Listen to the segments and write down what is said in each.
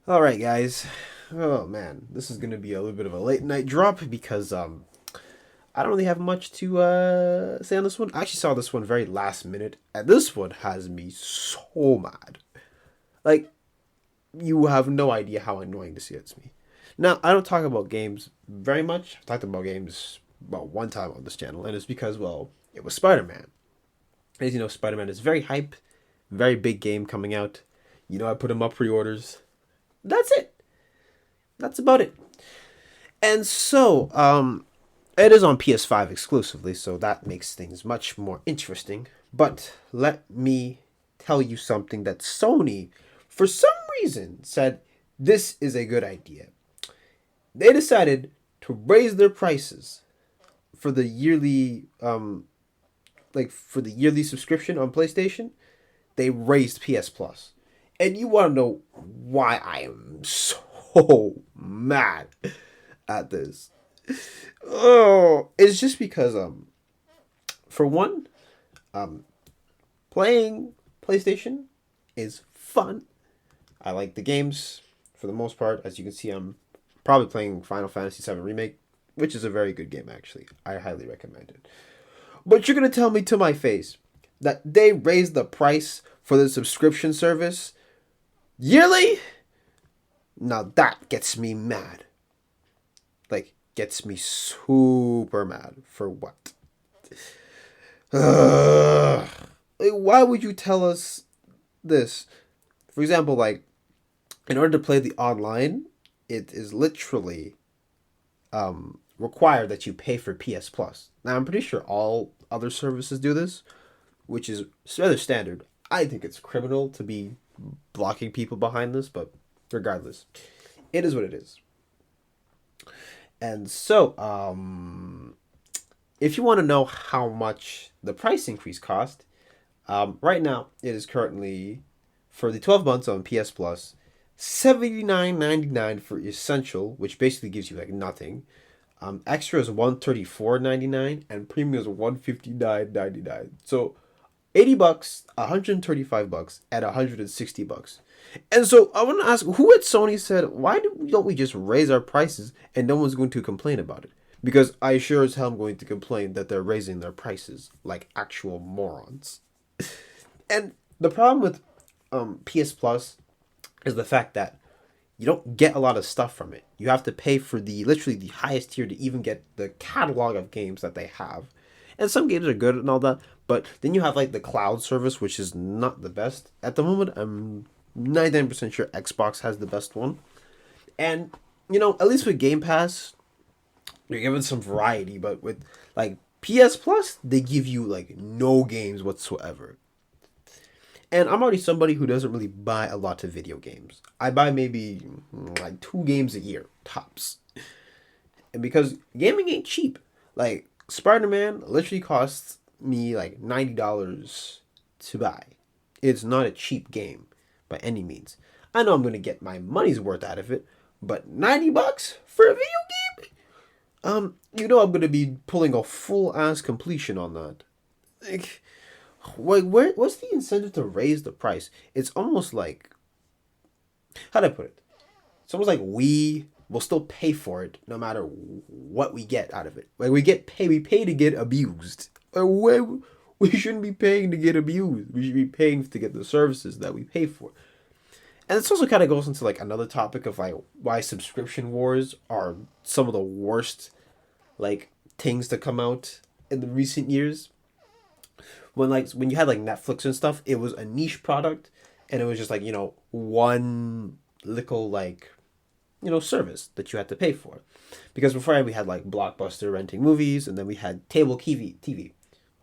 All right, guys. Oh man, this is gonna be a little bit of a late night drop because I don't really have much to say on this one. I actually saw this one very last minute, and this one has me so mad. Like you have no idea how annoying this gets me. Now I don't talk about games very much. I've talked about games about one time on this channel, and it's because it was Spider Man. As you know, Spider Man is very hype, very big game coming out. You know, I put him up pre-orders. That's it. That's about it. And it is on PS5 exclusively, so that makes things much more interesting. But let me tell you something that Sony, for some reason, said this is a good idea. They decided to raise their prices for the yearly, for the yearly subscription on PlayStation. They raised PS Plus, and you want to know why I am so mad at this? Oh, it's just because for one, um playing PlayStation is fun. I like the games for the most part. As you can see, I'm probably playing Final Fantasy VII Remake, which is a very good game actually. I highly recommend it. But you're gonna tell me to my face that they raised the price for the subscription service yearly? Now that gets me mad. Like, gets me super mad. For what? Ugh. Like, why would you tell us this? For example, like, in order to play the online, it is literally required that you pay for PS Plus. Now, I'm pretty sure all other services do this, which is rather standard. I think it's criminal to be blocking people behind this, but regardless, it is what it is. And if you want to know how much the price increase cost, right now it is currently for the 12 months on PS Plus, $79.99 for essential, which basically gives you like nothing. Extra is $134.99 and premium is $159.99. So $80, $135, and $160. And so I want to ask, who at Sony said, why don't we just raise our prices and no one's going to complain about it? Because I sure as hell am going to complain that they're raising their prices like actual morons. And the problem with PS Plus is the fact that you don't get a lot of stuff from it. You have to pay for the literally the highest tier to even get the catalog of games that they have. And some games are good and all that, but then you have like the cloud service, which is not the best at the moment. I'm 99% sure Xbox has the best one. And at least with Game Pass, you're given some variety, but with like PS Plus, they give you like no games whatsoever. And I'm already somebody who doesn't really buy a lot of video games. I buy maybe like 2 games a year, tops. And because gaming ain't cheap. Like Spider Man literally costs me like $90 to buy. It's not a cheap game by any means. I know I'm gonna get my money's worth out of it, but $90 for a video game? I'm gonna be pulling a full ass completion on that. Like, what's the incentive to raise the price? It's almost like, how do I put it? It's almost like we will still pay for it no matter what we get out of it. Like we pay to get abused. We shouldn't be paying to get abused. We should be paying to get the services that we pay for. And this also kind of goes into like another topic of like why subscription wars are some of the worst like things to come out in the recent years. When you had like Netflix and stuff, it was a niche product, and it was just like one little like service that you had to pay for, because before we had like Blockbuster renting movies, and then we had cable TV.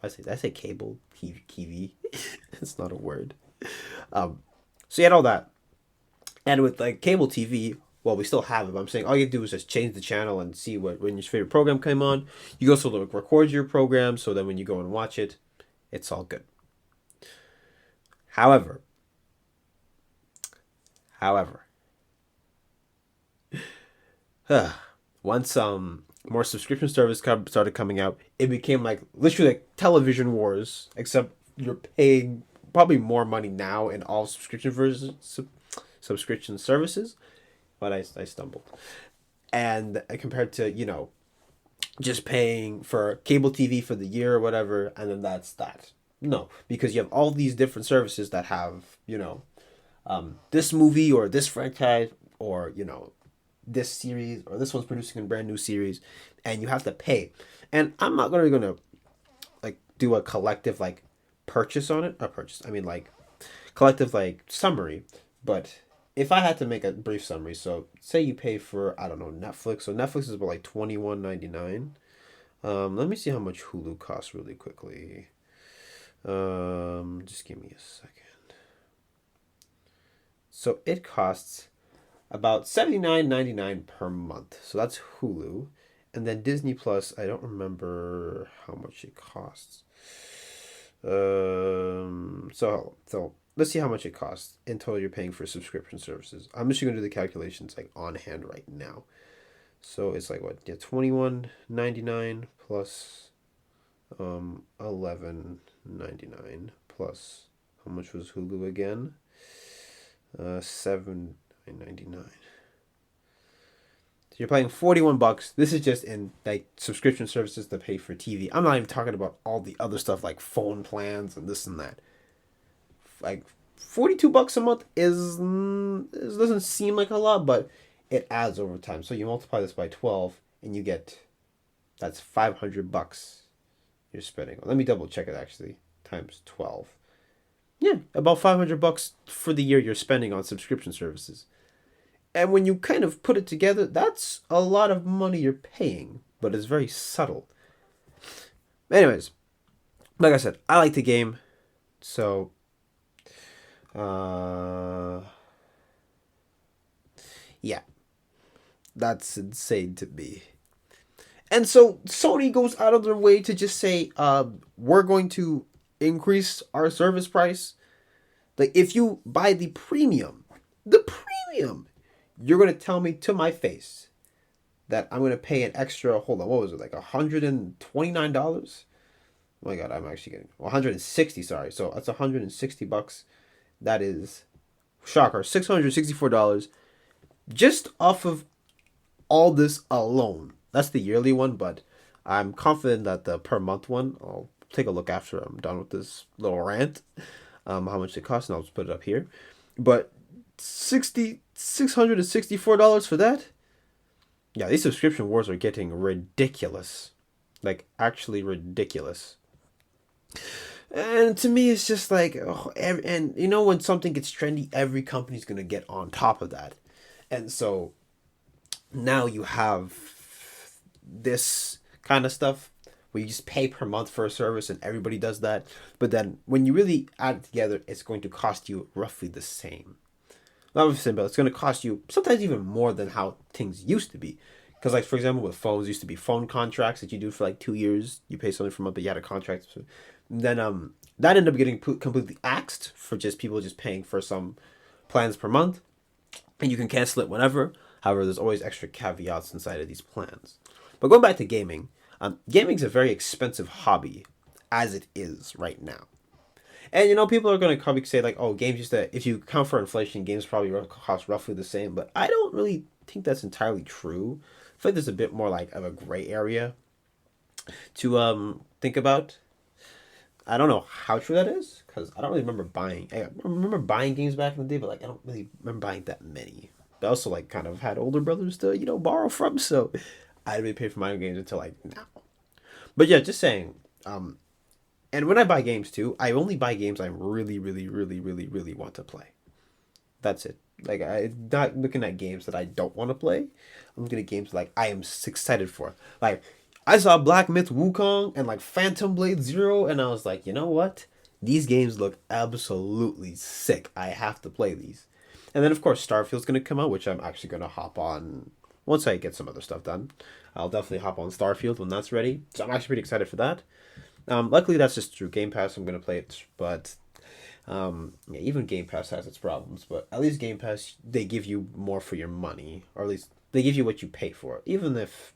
I say cable TV. It's not a word. So you had all that, and with like cable TV, well, we still have it. But I'm saying all you do is just change the channel and see when your favorite program came on. You also record your program, so that when you go and watch it, it's all good. However, however, once more subscription service started coming out, it became like literally like television wars. Except you're paying probably more money now in all subscription services, but I stumbled. And compared to, just paying for cable TV for the year or whatever, and then that's that. No, because you have all these different services that have, this movie or this franchise or, this series or this one's producing a brand new series, and you have to pay. And I'm not really gonna like do a collective like purchase on it. A purchase. I mean like collective like summary. But if I had to make a brief summary, so say you pay for, I don't know, Netflix. So Netflix is about like $21.99. Let me see how much Hulu costs really quickly. Just give me a second. So it costs about $79.99 per month. So that's Hulu. And then Disney Plus, I don't remember how much it costs. So let's see how much it costs in total you're paying for subscription services. I'm just gonna do the calculations like on hand right now. So it's like what? Yeah, $21.99 plus 11.99 plus how much was Hulu again? $7.99. So you're paying $41. This is just in like subscription services to pay for TV. I'm not even talking about all the other stuff like phone plans and this and that. Like $42 a month is doesn't seem like a lot, but it adds over time. So you multiply this by 12 and you get that's $500 you're spending. Let me double check it actually. Times 12. Yeah, about $500 for the year you're spending on subscription services. And when you kind of put it together, that's a lot of money you're paying, but it's very subtle. Anyways, like I said, I like the game, so yeah, that's insane to me. And so Sony goes out of their way to just say, we're going to increase our service price. Like if you buy the premium, you're going to tell me to my face that I'm going to pay an extra, hold on, what was it, like $129? Oh my God, I'm actually getting 160, sorry. So that's $160. That is, shocker, $664 just off of all this alone. That's the yearly one, but I'm confident that the per month one, I'll take a look after I'm done with this little rant. How much it costs, and I'll just put it up here. But $664 for that? Yeah, these subscription wars are getting ridiculous. Like, actually ridiculous. And to me, it's just like, and when something gets trendy, every company's going to get on top of that. And so now you have this kind of stuff where you just pay per month for a service and everybody does that. But then when you really add it together, it's going to cost you roughly the same. Not the same, but it's going to cost you sometimes even more than how things used to be. Because, like, for example, with phones, used to be phone contracts that you do for like 2 years. You pay something for a month, but you had a contract. Then that ended up getting completely axed for just people just paying for some plans per month. And you can cancel it whenever. However, there's always extra caveats inside of these plans. But going back to gaming, gaming is a very expensive hobby as it is right now. And people are going to probably say like, oh, games used to, if you count for inflation, games probably cost roughly the same. But I don't really think that's entirely true. I feel like there's a bit more like of a gray area to think about. I don't know how true that is because I don't really remember buying. I remember buying games back in the day, but like I don't really remember buying that many. I also like kind of had older brothers to borrow from, so I didn't really pay for my own games until like now. But yeah, just saying. And when I buy games too, I only buy games I really, really, really, really, really want to play. That's it. Like I'm not looking at games that I don't want to play. I'm looking at games like I am excited for. Like I saw Black Myth Wukong and like Phantom Blade Zero, and I was like, you know what? These games look absolutely sick. I have to play these. And then of course Starfield's gonna come out, which I'm actually gonna hop on once I get some other stuff done. I'll definitely hop on Starfield when that's ready. So I'm actually pretty excited for that. Luckily that's just through Game Pass. I'm gonna play it, but yeah, even Game Pass has its problems. But at least Game Pass, they give you more for your money, or at least they give you what you pay for, even if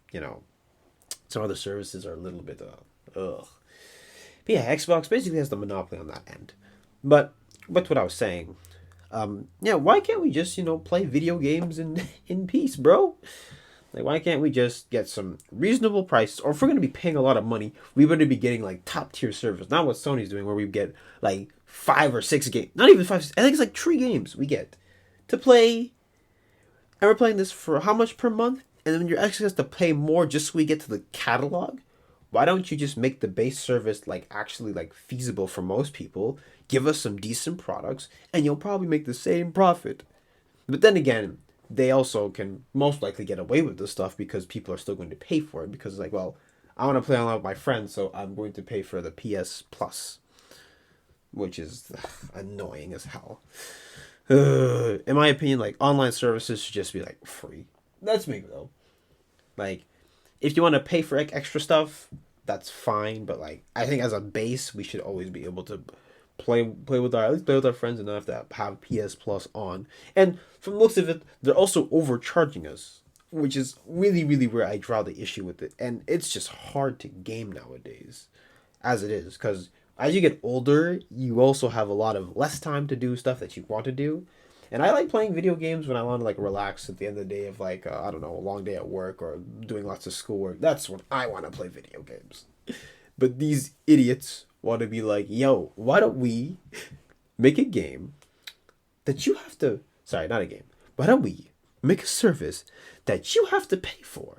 some other services are a little bit ugh. But yeah, Xbox basically has the monopoly on that end. But what I was saying, Yeah, why can't we just, play video games in in peace, bro? Like, why can't we just get some reasonable prices? Or if we're gonna be paying a lot of money, we better be getting like top tier service, not what Sony's doing, where we get like 5 or 6 games, not even five. I think it's like 3 games we get to play, and we're playing this for how much per month? And then you're actually has to pay more just so we get to the catalog. Why don't you just make the base service like actually like feasible for most people? Give us some decent products, and you'll probably make the same profit. But then again, they also can most likely get away with this stuff because people are still going to pay for it because it's like, well, I want to play online with my friends, so I'm going to pay for the PS Plus, which is annoying as hell. In my opinion, like online services should just be like free. That's me though. Like, if you want to pay for extra stuff, that's fine. But like, I think as a base, we should always be able to play with our at least play with our friends and not have to have PS Plus on. And from most of it, they're also overcharging us, which is really where I draw the issue with it. And it's just hard to game nowadays, as it is, because as you get older, you also have a lot of less time to do stuff that you want to do. And I like playing video games when I want to like relax at the end of the day of like I don't know, a long day at work or doing lots of schoolwork. That's when I want to play video games. But these idiots want to be like, yo, why don't we make a game that you have to, sorry, not a game. Why don't we make a service that you have to pay for?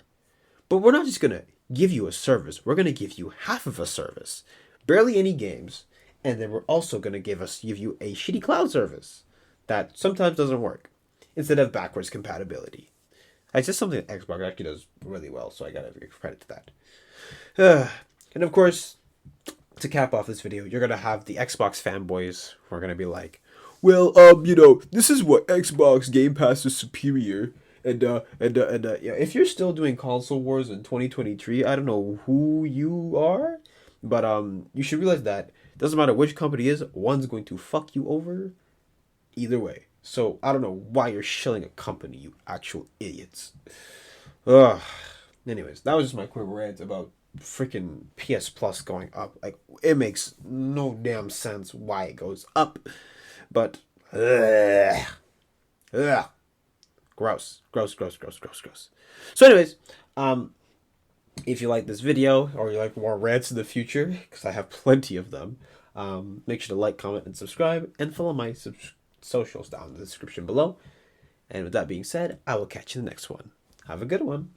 But we're not just going to give you a service. We're going to give you half of a service. Barely any games. And then we're also going to give you a shitty cloud service that sometimes doesn't work instead of backwards compatibility. It's just something that Xbox actually does really well, so I gotta give credit to that. And of course, to cap off this video, you're gonna have the Xbox fanboys who are gonna be like, well, this is what Xbox Game Pass is superior. And if you're still doing console wars in 2023, I don't know who you are, but you should realize that it doesn't matter which company it is, one's going to fuck you over either way. So I don't know why you're shilling a company, you actual idiots. Ugh. Anyways, that was just my quick rant about freaking PS Plus going up. Like, it makes no damn sense why it goes up. But ugh. Gross. So anyways, if you like this video or you like more rants in the future, because I have plenty of them, make sure to like, comment, and subscribe, and follow my socials down in the description below. And with that being said, I will catch you in the next one. Have a good one.